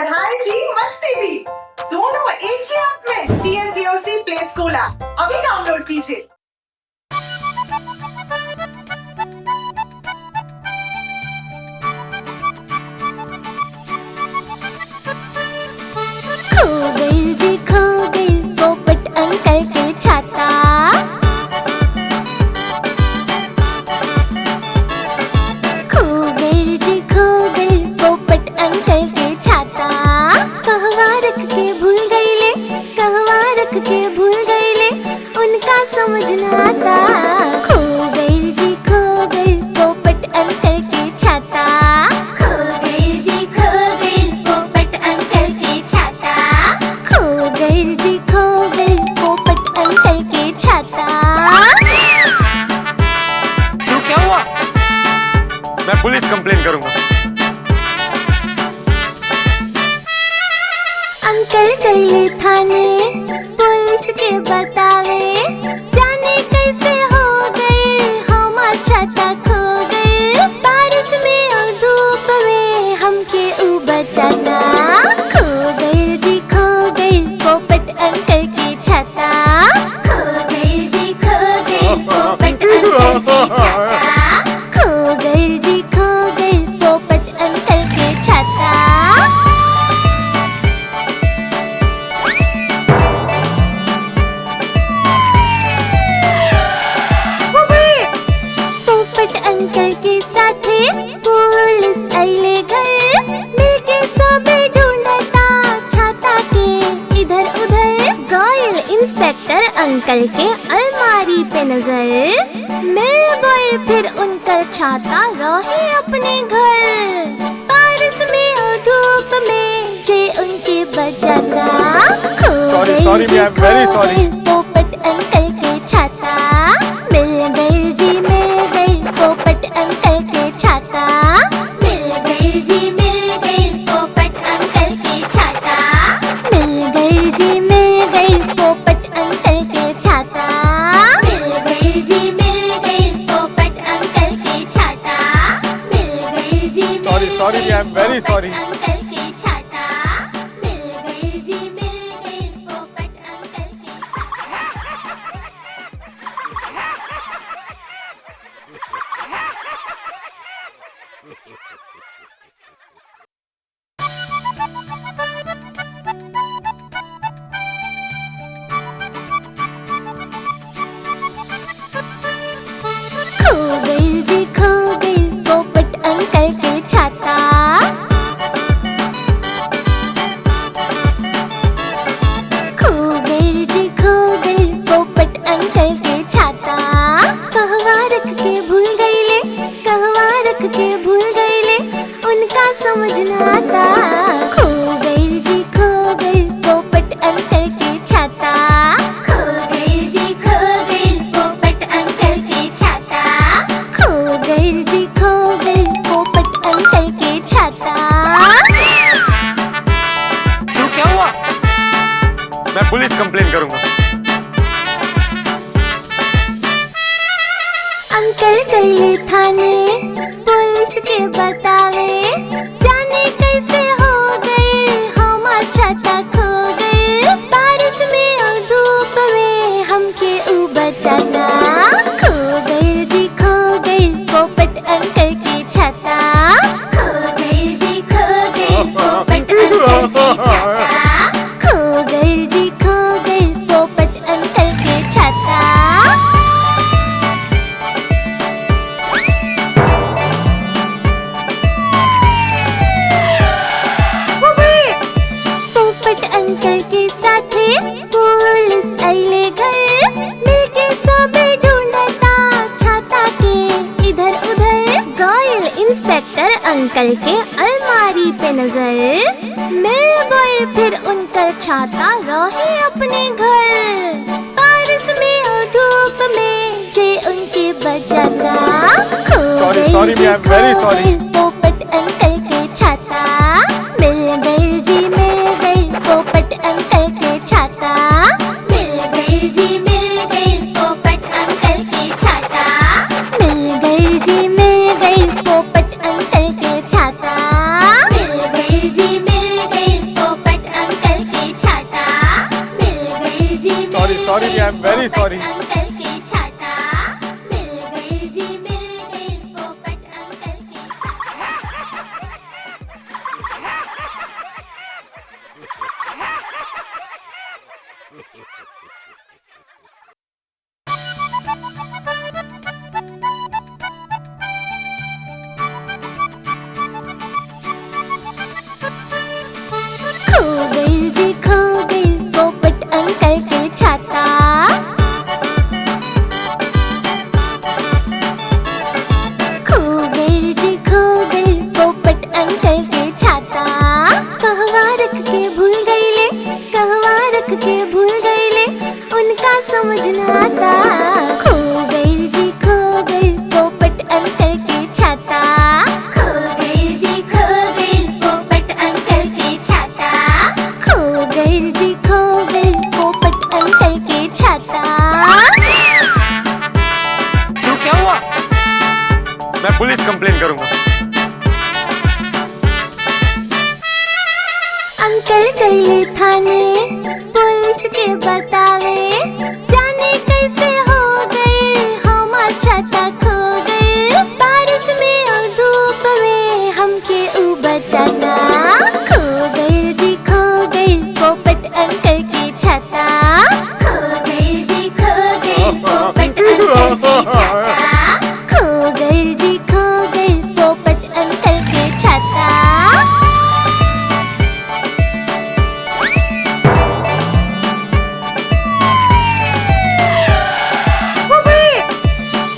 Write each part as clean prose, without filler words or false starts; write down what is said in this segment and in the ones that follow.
पढ़ाई भी मस्ती भी दोनों एक ही ऐप में। TNPOC प्ले स्कूल ऐप अभी डाउनलोड कीजिए। खो गई जी खो गई पोपट अंकल के छाता। खो गई जी खो गई पोपट अंकल के छाता। कहवा रख के भूल गई ले, कहवा रख के भूल गई ले, उनका समझ न आता। खो गई जी खो गई पोपट अंकल के छाता। खो गई जी खो गई पोपट अंकल के छाता। खो गई जी खो गई पोपट अंकल के छाता। क्यों, क्या हुआ? मैं पुलिस कंप्लेन करूंगा। अंकल गए थाने पुलिस के बतावे, जाने कैसे हो गए हमार छाता खो गए। बारिश में और धूप में हमके ऊ बचाता। खो गए जी खो गए पोपट अंकल के छाता। खो गए जी खो गए पोपट अंकल के छाता। खो गए जी खो गए पोपट अंकल के छाता। पोपट अंकल के साथे पुलिस आइले घर, मिलके सबे ढूंढता छाता के इधर उधर। गए इंस्पेक्टर अंकल के अलमारी पे नजर, मिल गए फिर उनका छाता रहे अपने घर। बारिश में और धूप में जे उनके बचाता। खो गई sorry, जी I'm खो very sorry. गई पोपट अंकल के छाता। मिल गई जी मिल गई पोपट अंकल के छाता। मिल गई जी मिल गई पोपट अंकल के छाता। मिल गई जी मिल गई पोपट अंकल के छाता। मिल गई जी मिल गई पोपट अंकल के छाता। मिल गई जी Sorry, I'm very sorry. Uncle के छाता। मिल गई जी मिल गई पोपट अंकल के खो गई जी खो गई पोपट अंकल के छाता। खो गई जी खो गई पोपट अंकल के छाता। कहवा रख के भूल गई ले, कहवा रख के भूल गई ले, उनका समझ न आता। खो गई जी खो गई पोपट अंकल के छाता। खो गई जी खो गई पोपट अंकल के छाता। खो गई जी खो गई पोपट अंकल के छाता। क्यों, क्या हुआ? मैं पुलिस कंप्लेन करूंगा। अंकल गए थाने पुलिस के बतावे, जाने कैसे हो गए हमार छाता खो गए। बारिश में और धूप में हमके ऊ बचाता। खो गए जी खो गई पोपट अंकल के छाता। खो गए जी खो गई पोपट अंकल के छाता। खो गए जी खो गई पोपट अंकल के छाता। पोपट अंकल के साथे पुलिस आइले घर, मिलके सबे ढूंढता छाता के इधर उधर। गए इंस्पेक्टर अंकल के अलमारी पे नजर, मिल गए फिर उनका छाता रहे अपने घर। बारिश में और धूप में जे उनके बचाता। खो गई Sorry, जी I'm खो very sorry. गई पोपट अंकल के छाता। मिल गई जी मिल गई पोपट अंकल के छाता। मिल गई जी मिल गई पोपट अंकल के छाता। मिल गई जी मिल गई पोपट अंकल के छाता। मिल गई जी मिल गई very sorry. अंकल के छाता मिल गई जी मिल गई पोपट अंकल के खो गई जी खो गई पोपट अंकल के छाता खो गई जी खो गई पोपट अंकल के छाता कहवा रख के भूल गई ले कहवा रख के भूल गई ले उनका समझ न आता खो गई जी खो गई पोपट अंकल के छाता खो गई जी खो गई पोपट अंकल के छाता खो गई जी खो गई पोपट अंकल के छाता क्यों, क्या हुआ? मैं पुलिस कंप्लेन करूंगा। अंकल गए थाने पुलिस के बतावे जाने कैसे हो गए हमार छाता खो गए बारिश में और धूप में हमके ऊ बचाता खो गए जी खो गए पोपट अंकल के छाता खो गए जी खो गए पोपट अंकल के छाता खो गए जी खो गए पोपट अंकल के छाता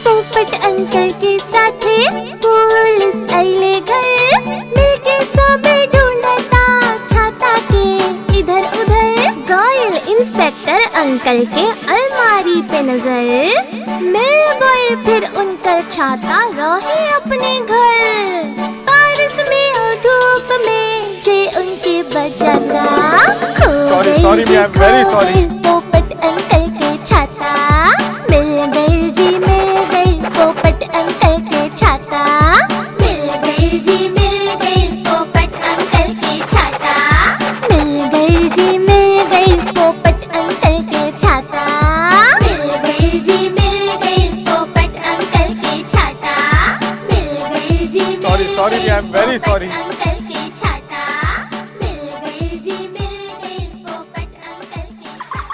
पोपट अंकल के साथे पुलिस आइले घर मिलके सबे ढूंढता छाता के इधर उधर गए इंस्पेक्टर अंकल के अलमारी पे नजर मिल गए फिर उनका छाता रहे अपने घर बारिश में और धूप में जे उनके बचाता खो Sorry, गई sorry, जी I'm very खो sorry. गई पोपट अंकल के छाता मिल गई जी मिल गई पोपट अंकल के छाता मिल गई जी मिल गई पोपट अंकल के छाता मिल गई जी मिल गई पोपट अंकल के छाता मिल गई जी मिल गई पोपट अंकल के छाता मिल गई जी Sorry, sorry, I'm very sorry. Uncle के छाता मिल गई जी मिल गई पोपट अंकल के छाता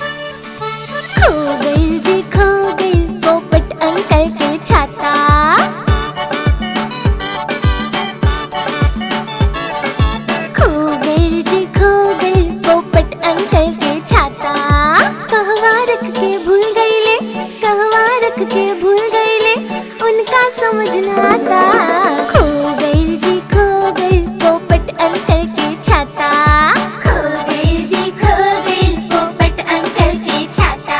खो गई जी खो गई पोपट अंकल के छाता खो गई जी खो गई पोपट अंकल के छाता कहवा रख के भूल गई ले कहवा रख के भूल गई ले उनका समझ न आता खो गई जी खो गई पोपट अंकल के छाता खो गई जी खो गई पोपट अंकल के छाता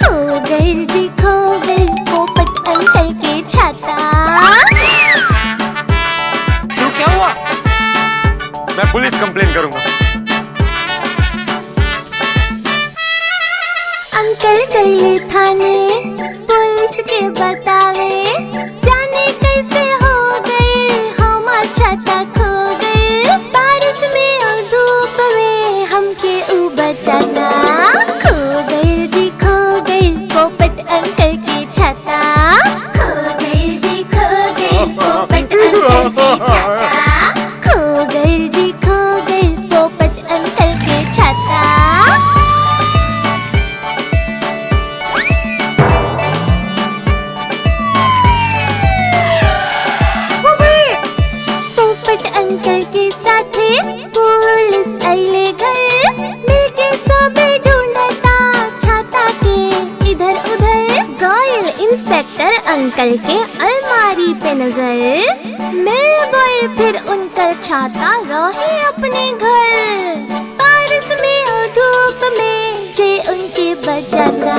खो गई जी खो गई पोपट अंकल के छाता क्यों, क्या हुआ? मैं पुलिस कंप्लेन करूंगा। अंकल गए थाने पुलिस के बतावे जाने कैसे हो गए हमार छाता खो गए बारिश में और धूप में हमके ऊ बचाता खो गए जी खो गई पोपट अंकल के छाता खो गए जी खो गई पोपट अंकल के छाता खो गए जी खो गई पोपट अंकल के छाता पोपट अंकल के साथे पुलिस आइले घर मिलके सबे ढूंढता छाता के इधर उधर गए इंस्पेक्टर अंकल के अलमारी पे नजर मिल गए फिर उनका छाता रहे अपने घर बारिश में और धूप में जे उनके बचाता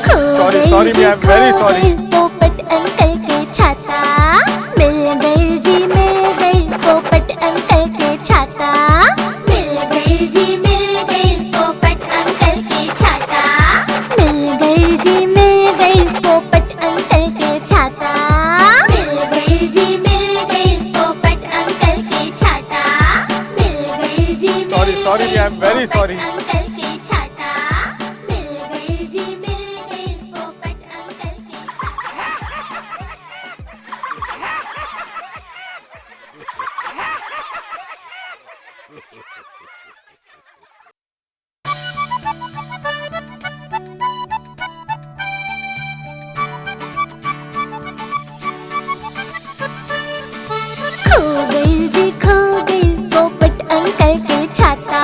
खो Sorry, गई sorry, जी I'm very खो sorry. गई पोपट अंकल के छाता मिल गई जी मिल गई पोपट अंकल के छाता मिल गई जी मिल गई पोपट very sorry. अंकल के छाता मिल गई जी मिल गई पोपट अंकल के खो गई जी खो गई पोपट अंकल के छाता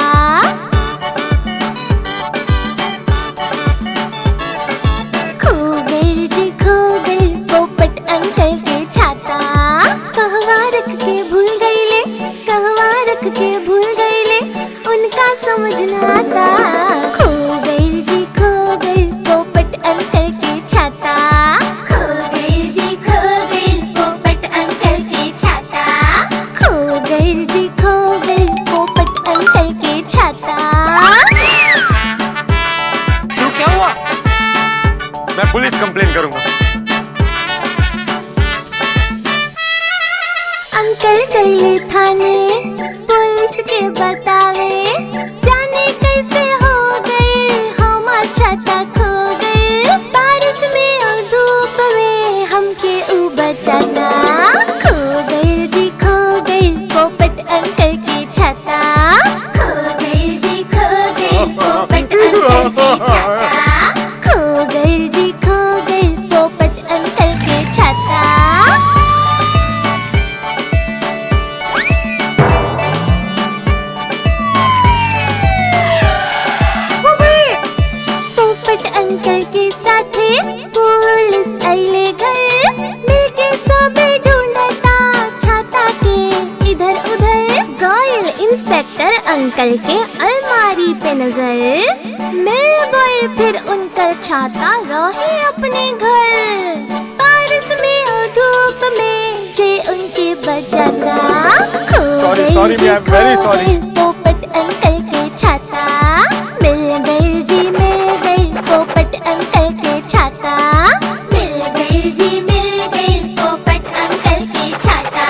खो गई जी खो गई पोपट अंकल के छाता कहवा रख के भूल गई ले कहवा रख के भूल गई ले उनका समझ न आता खो गई जी खो गई पोपट अंकल के छाता खो गई जी खो गई पोपट अंकल के छाता खो गई जी खो गई पोपट अंकल के छाता क्यों, क्या हुआ? मैं पुलिस कंप्लेन करूंगा। अंकल गए थाने पुलिस के बतावे जाने कैसे हो गए हमार छाता खो गए बारिश में और धूप में हमके ऊ बचाता खो गए जी खो गए पोपट अंकल के छाता खो गए जी खो गए पोपट अंकल के छाता खो गए जी खो गए पोपट अंकल के छाता पोपट अंकल के साथे पुलिस आइले घर मिलके सबे ढूंढता छाता के इधर उधर गए इंस्पेक्टर अंकल के अलमारी पे नजर मिल गए फिर उनका छाता रहे अपने घर बारिश में और धूप में जे उनके बचाता खो Sorry, गई sorry, जी I'm very खो sorry. गई पोपट अंकल के छाता मिल गई जी मिल गई पोपट अंकल के छाता मिल गई जी मिल गई पोपट अंकल के छाता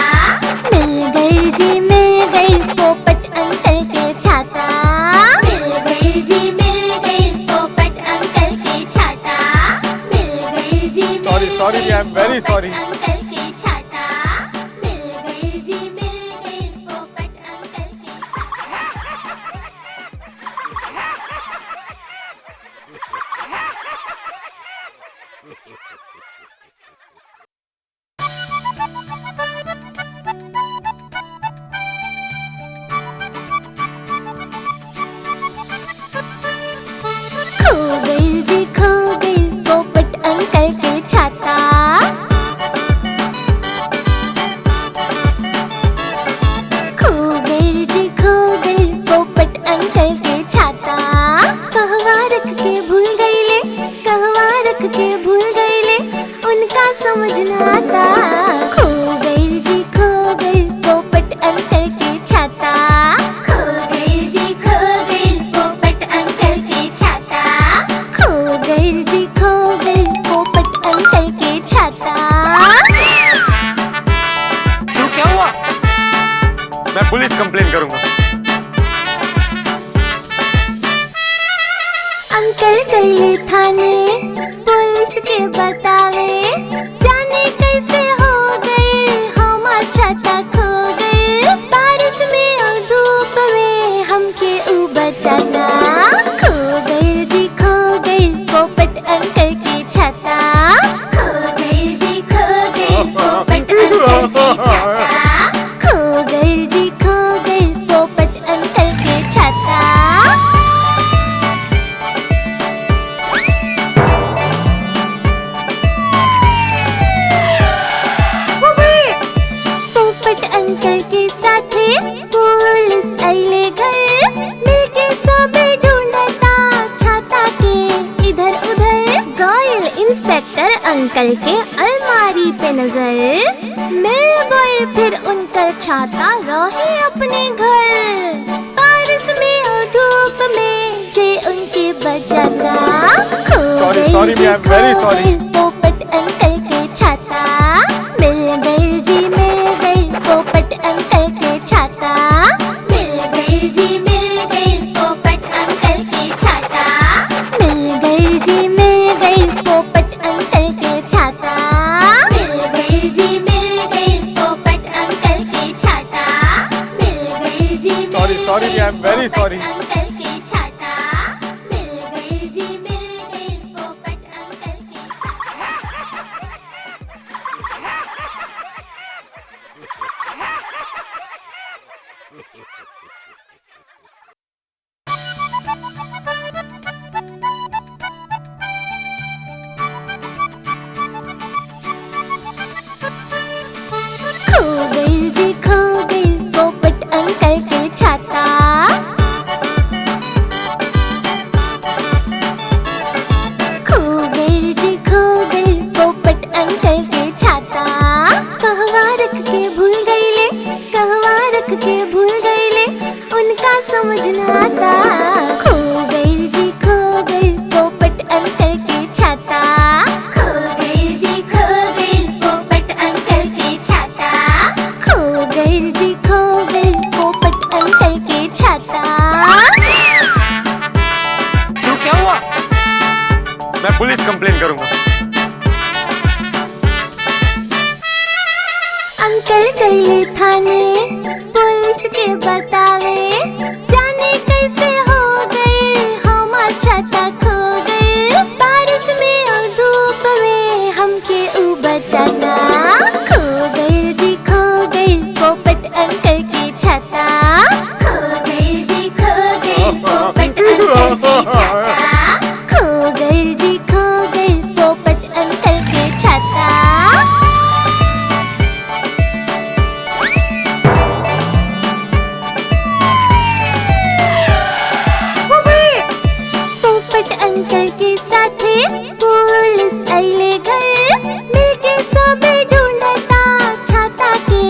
मिल गई जी मिल गई पोपट अंकल के छाता मिल गई जी मिल गई पोपट अंकल के छाता मिल गई जी Sorry, sorry, I'm very sorry. Uncle के छाता मिल गई जी मिल गई पोपट अंकल के खो गई जी खो गई पोपट अंकल के छाता खो गई जी खो गई पोपट अंकल के छाता कहवा रख के भूल गई ले कहवा रख के भूल गई ले उनका समझ न आता खो गई जी खो गई पोपट अंकल के छाता खो गई जी खो गई पोपट अंकल के छाता खो गई जी खो गई पोपट अंकल के छाता क्यों, क्या हुआ? मैं पुलिस कंप्लेन करूंगा। अंकल गए थाने पुलिस के बतावे जाने कैसे हो गए हमार छाता खो गए बारिश में और धूप में हमके ऊ बचाता खो गए जी खो गए पोपट अंकल के छाता खो गए जी खो गए पोपट अंकल के छाता खो गए जी खो गए पोपट अंकल के छाता पोपट अंकल के साथे पुलिस आइले घर मिलके सबे ढूंढता छाता के इधर उधर गए इंस्पेक्टर अंकल के अलमारी पे नजर मिल गए फिर उनका छाता रहे अपने घर बारिश में और धूप में जे उनके बचाता खो Sorry, गई sorry, जी I'm very खो sorry. गई पोपट अंकल के छाता मिल गई जी मिल गई पोपट अंकल के छाता मिल गई जी मिल गई पोपट sorry, I am very sorry. Uncle की छाता मिल गई जी मिल गई पोपट अंकल की खो गई जी खो गई पोपट अंकल के छाता खो गई जी खो गई पोपट अंकल के छाता कहवा रख के भूल गई ले कहवा रख के भूल गई ले उनका समझ न आता खो गई जी खो गई पोपट अंकल के छाता खो गई जी खो गई पोपट अंकल के छाता खो गई जी खो गई पोपट अंकल के छाता क्यों, क्या हुआ? मैं पुलिस कंप्लेन करूंगा। अंकल गए थाने पुलिस के बतावे जाने कैसे हो गए हमार छाता खो गए बारिश में और धूप में हमके ऊ बचाता खो गए जी खो गए पोपट अंकल के छाता खो गए जी खो गए पोपट अंकल के छाता खो गए जी खो गए पोपट अंकल के छाता पोपट अंकल के साथे पुलिस आइले घर मिलके सबे ढूंढता छाता के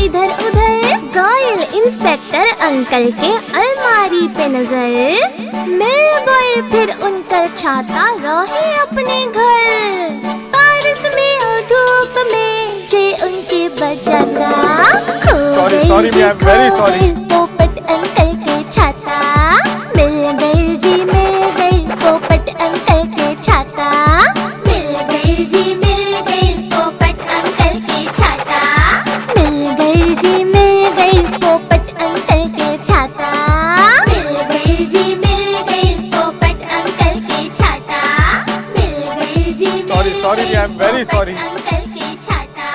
इधर उधर गए इंस्पेक्टर अंकल के अलमारी पे नजर मिल गए फिर उनका छाता रहे अपने घर बारिश में और धूप में जे उनके बचाता खो Sorry, गई sorry, जी I am खो very sorry. गई पोपट अंकल के छाता मिल गई जी मिल गई पोपट अंकल के छाता मिल गई जी मिल गई पोपट अंकल के छाता मिल गई जी मिल गई पोपट अंकल के छाता मिल गई जी मिल गई पोपट अंकल के छाता मिल गई जी Sorry, sorry, I am very sorry. Uncle के छाता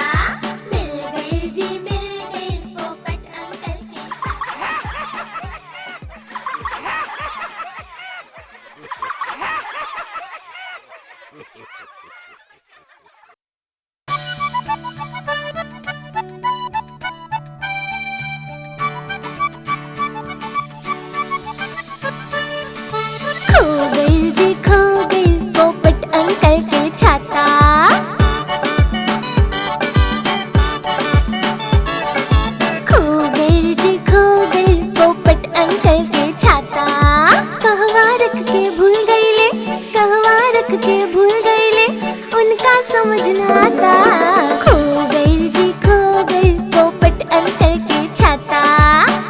मिल गई जी मिल गई पोपट अंकल के खो गई जी खो गई पोपट अंकल के छाता खो गई जी खो गई पोपट अंकल के छाता कहवा रख के भूल गई ले कहवा रख के भूल गई ले उनका समझ न आता खो गई जी खो गई पोपट अंकल के छाता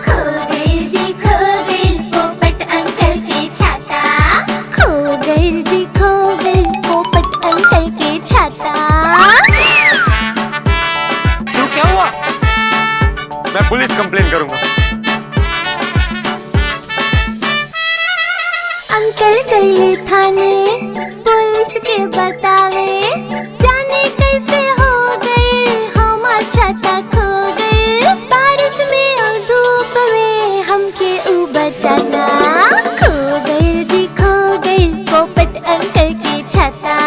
खो गई जी खो गई पोपट अंकल के छाता खो गई जी खो गई पोपट अंकल के छाता क्यों, क्या हुआ? मैं पुलिस कंप्लेन करूंगा। अंकल गए थाने पुलिस के बतावे जाने कैसे हो गए हमार छाता खो गए बारिश में और धूप में हमके ऊ बचाता खो गए जी खो गई पोपट अंकल के छाता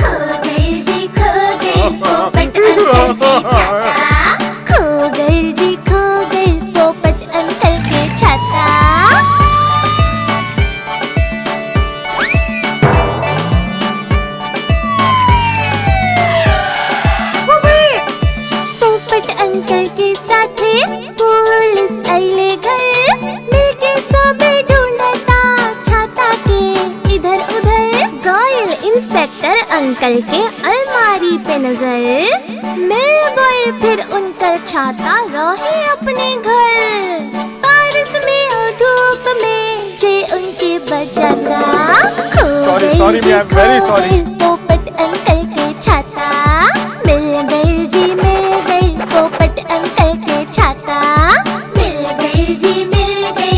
खो गए जी खो गई पोपट अंकल के छाता खो गए जी खो गई पोपट अंकल के छाता पोपट अंकल के साथे पुलिस आइले घर मिलके सबे ढूंढता छाता के इधर उधर गए इंस्पेक्टर अंकल के अलमारी पे नजर मिल गए फिर उनका छाता रहे अपने घर बारिश में और धूप में जे उनके बचाता खो Sorry, गई sorry, जी I am खो very sorry. गई पोपट अंकल के छाता मिल गई जी मिल गई पोपट अंकल के छाता मिल गई जी मिल गई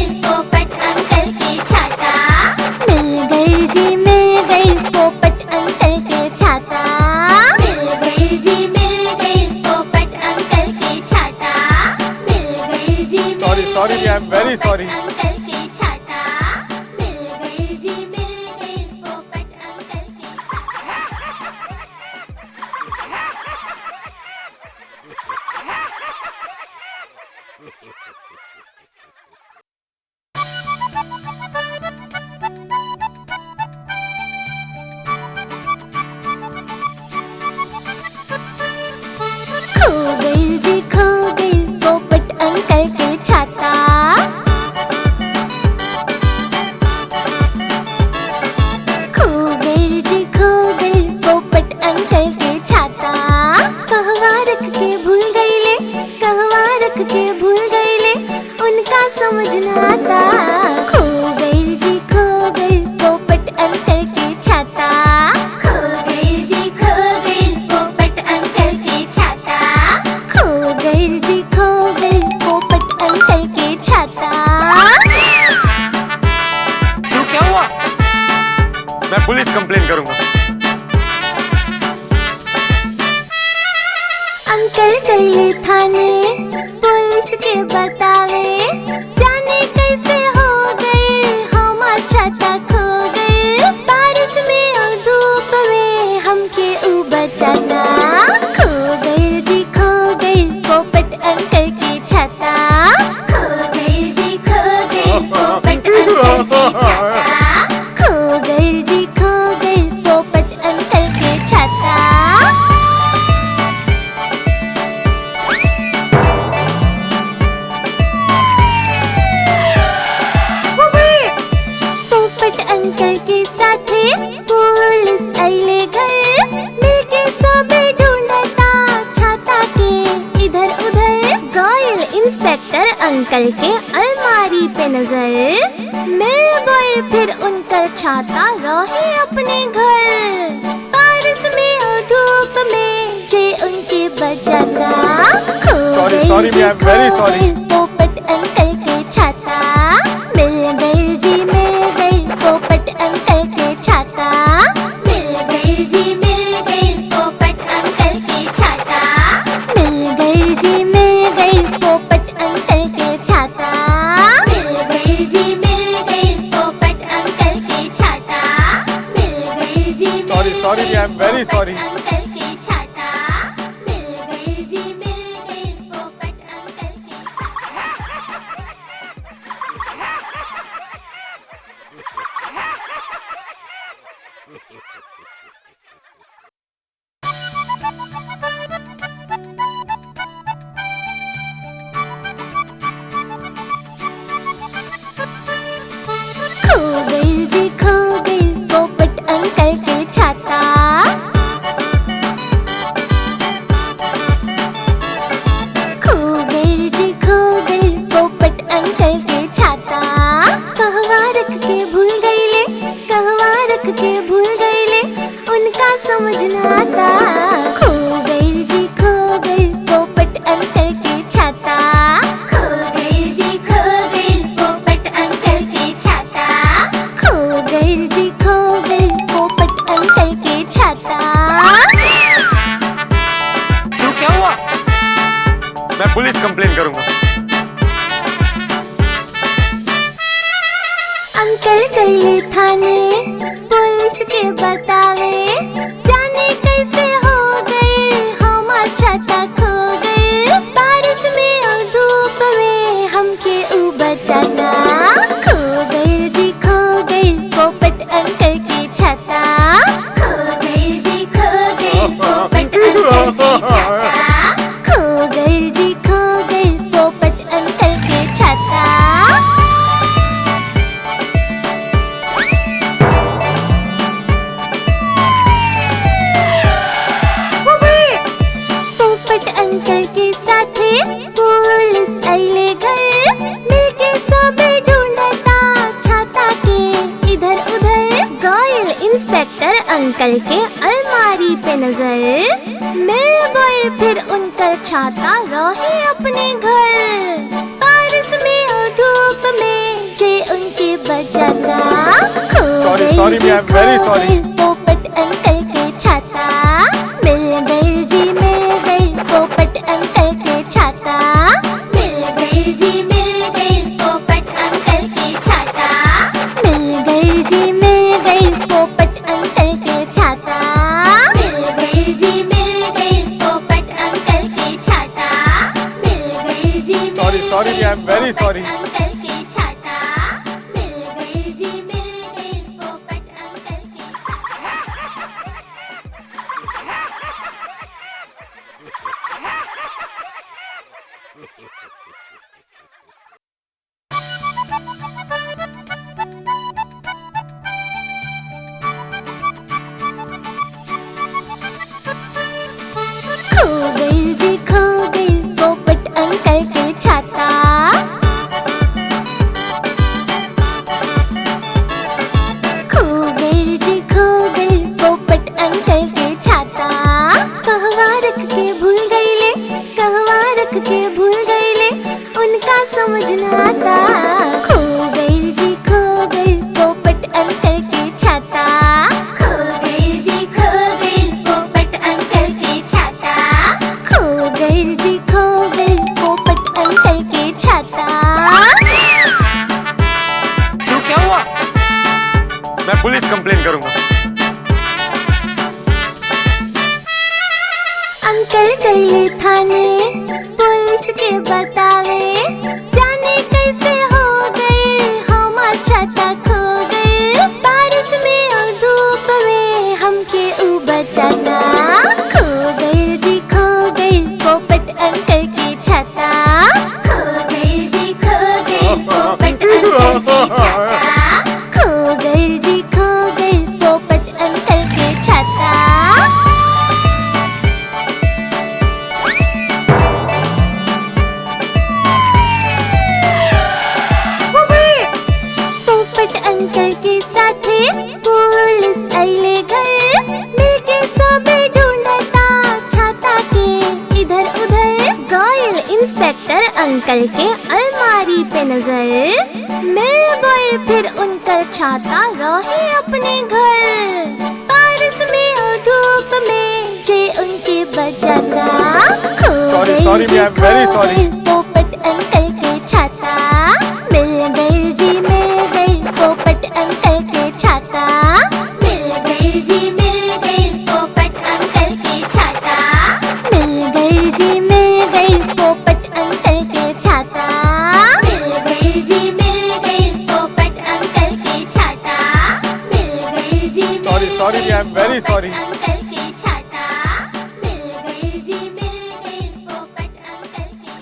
sorry, I am very sorry. Uncle के छाता मिल गई जी मिल गई पोपट अंकल के खो गई जी खो गई पोपट अंकल के छाता खो गई जी खो गई पोपट अंकल के छाता कहवा रख के भूल गईले कहवा रख के भूल गईले उनका समझ न आता खो गई जी खो गई पोपट अंकल के छाता खो गई जी खो गई पोपट अंकल के छाता खो गई जी खो गई पोपट अंकल के छाता क्यों, क्या हुआ? मैं पुलिस कंप्लेन करूंगा। अंकल गईले थाने पुलिस के बतावे जाने कैसे हो गए हमार छाता खो गए बारिश में और धूप में हमके ऊ बचाता खो गई जी खो गई पोपट अंकल के छाता खो गई जी खो गई पोपट अंकल के छाता खो गई जी खो गई पोपट अंकल के छाता पोपट अंकल के साथे पुलिस आइले घर मिलके सबे ढूंढता छाता के इधर उधर गए इंस्पेक्टर अंकल के अलमारी पे नजर मिल गए फिर उनका छाता रहे अपने घर बारिश में और धूप में जे उनके बचाता खो Sorry, गई sorry, जी I am very खो sorry. गई पोपट अंकल के छाता मिल गई जी मिल गई पोपट अंकल के छाता मिल गई जी मिल गई पोपट अंकल के छाता मिल गई जी मिल गई पोपट अंकल के छाता मिल गई जी मिल गई पोपट अंकल के छाता मिल गई जी Sorry, I am very sorry. Uncle के छाता मिल गई जी मिल गई पोपट अंकल के खो गई जी खो गई पोपट अंकल के छाता खो गई जी खो गई पोपट अंकल के छाता कहवा रख के भूल गईले कहवा रख के भूल गईले उनका समझ न आता खो गई जी खो गई पोपट अंकल के छाता खो गई जी खो गई पोपट अंकल के छाता खो गई जी खो गई पोपट अंकल के छाता क्यों, क्या हुआ? मैं पुलिस कंप्लेन करूंगा। अंकल गईले थाने पुलिस के बतावे जाने कैसे हो गए हमार छाता खो गए बारिश में और धूप में हमके ऊ बचाता खो गई जी खो गई पोपट अंकल के छाता खो गई जी खो गई पोपट अंकल के छाता खो गई जी खो गई पोपट अंकल के छाता पोपट अंकल के साथे पुलिस आइले घर मिलके सबे ढूंढता छाता के इधर उधर गए इंस्पेक्टर अंकल के अलमारी पे नजर मिल गए फिर उनका छाता रहे अपने घर बारिश में और धूप में जे उनके बचाता खो गई sorry, जी I am very खो sorry. गई पोपट अंकल के छाता मिल गई जी मिल गई पोपट अंकल के छाता मिल गई जी मिल am very sorry. अंकल के छाता मिल गई जी मिल गई पोपट अंकल के खो गई जी खो गई पोपट अंकल के छाता खो गई जी खो गई पोपट अंकल के छाता कहवा रख के भूल गई ले कहवा रख के भूल गई ले उनका समझ न आता खो गई जी खो गई पोपट अंकल के छाता खो गई जी खो गई पोपट अंकल के छाता खो गई जी खो गई पोपट अंकल के छाता क्यों, क्या हुआ? मैं पुलिस कंप्लेन करूंगा। अंकल गए थाने पुलिस के बतावे जाने कैसे हो गए हमार छाता खो गए बारिश में और धूप में हमके ऊ बचाता खो गए जी खो गए पोपट अंकल के छाता खो गए जी खो गए पोपट अंकल के छाता खो गए जी खो गए पोपट अंकल के छाता पोपट अंकल के साथे पुलिस आइले घर मिलके सबे ढूंढता छाता के इधर उधर गए इंस्पेक्टर अंकल के अलमारी पे नजर मिल गए फिर उनका छाता रहे अपने घर बारिश में और धूप में जे उनके बचाता खो Sorry, गई sorry, जी I'm very खो sorry. गई पोपट अंकल के छाता मिल गई जी मिल गई पोपट अंकल के छाता मिल गई जी मिल गई पोपट अंकल के छाता मिल गई जी मिल गई पोपट अंकल के छाता मिल गई जी मिल गई पोपट अंकल के छाता मिल गई जी Sorry, sorry, I am very sorry. Uncle के छाता मिल गई जी मिल गई पोपट अंकल के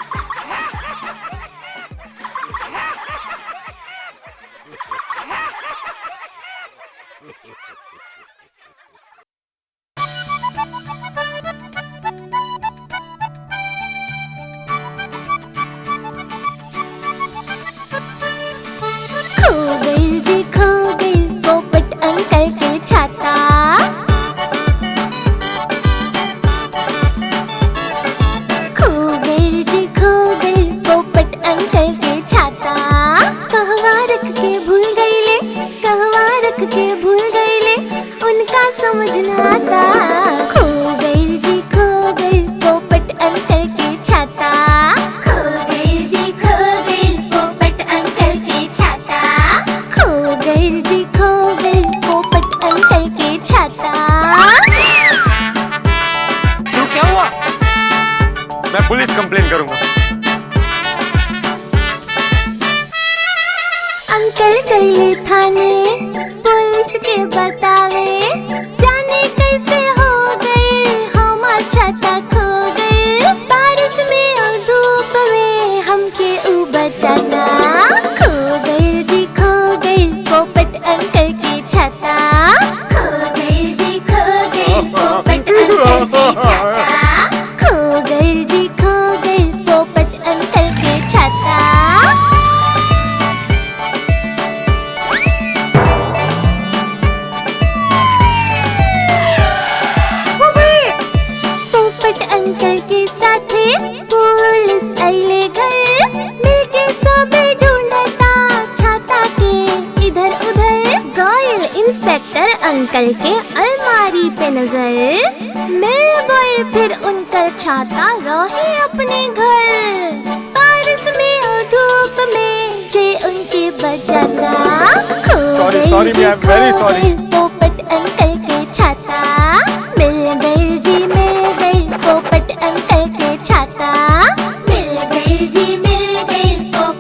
खो गई जी खो गई पोपट अंकल के छाता खो गई जी खो गई पोपट अंकल के छाता कहवा रख के भूल गई ले कहवा रख के भूल गई ले उनका समझ न आता खो गई जी खो गई पोपट अंकल के छाता खो गई जी खो गई पोपट अंकल के छाता खो गई जी खो गई पोपट अंकल के छाता क्यों, क्या हुआ? मैं पुलिस कंप्लेन करूंगा। अंकल गए थाने पुलिस के बतावे जाने कैसे हो गए हमार छाता खो गए बारिश में और धूप में हमके ऊ बचाता खो गए जी खो गई पोपट अंकल के छाता खो गए जी खो गई पोपट अंकल के छाता खो गए जी खो गई पोपट अंकल के छाता पोपट अंकल के साथे पुलिस आइले घर मिलके सबे ढूंढता छाता के इधर उधर गए इंस्पेक्टर अंकल के अलमारी पे नजर मिल गए फिर उनका छाता रहे अपने घर बारिश में और धूप में जे उनके बचाता खो Sorry, गई sorry, जी I am खो very sorry. गई पोपट अंकल के छाता मिल गई जी मिल गई पोपट अंकल के छाता मिल गई जी मिल गई पोपट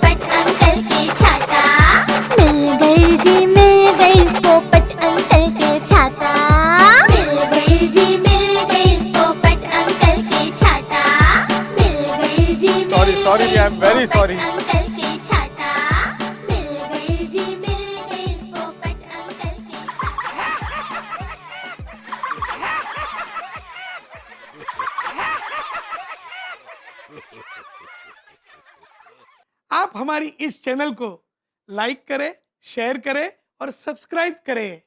सॉरी। अंकल के छाता मिल गई जी मिल गई पोपट अंकल के छाता। आप हमारी इस चैनल को लाइक करें, शेयर करें और सब्सक्राइब करें।